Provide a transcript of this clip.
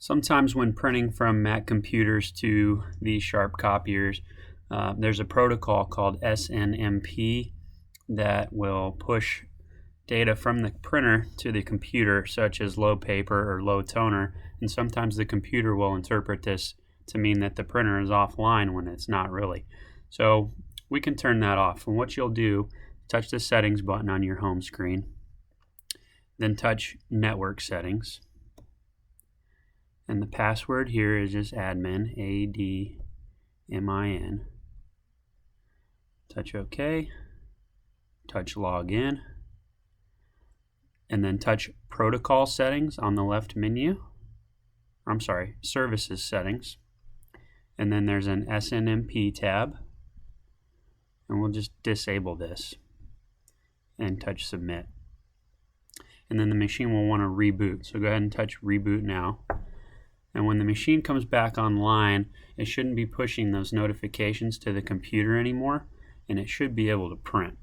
Sometimes when printing from Mac computers to these Sharp copiers, there's a protocol called SNMP that will push data from the printer to the computer, such as low paper or low toner, and sometimes the computer will interpret this to mean that the printer is offline when it's not really. So we can turn that off, and what you'll do, touch the settings button on your home screen, then touch network settings. And the password here is just admin, A-D-M-I-N. Touch OK. Touch login. And then touch protocol settings on the left menu. I'm sorry, services settings. And then there's an SNMP tab. And we'll just disable this and touch submit. And then the machine will want to reboot. So go ahead and touch reboot now. And when the machine comes back online, it shouldn't be pushing those notifications to the computer anymore, and it should be able to print.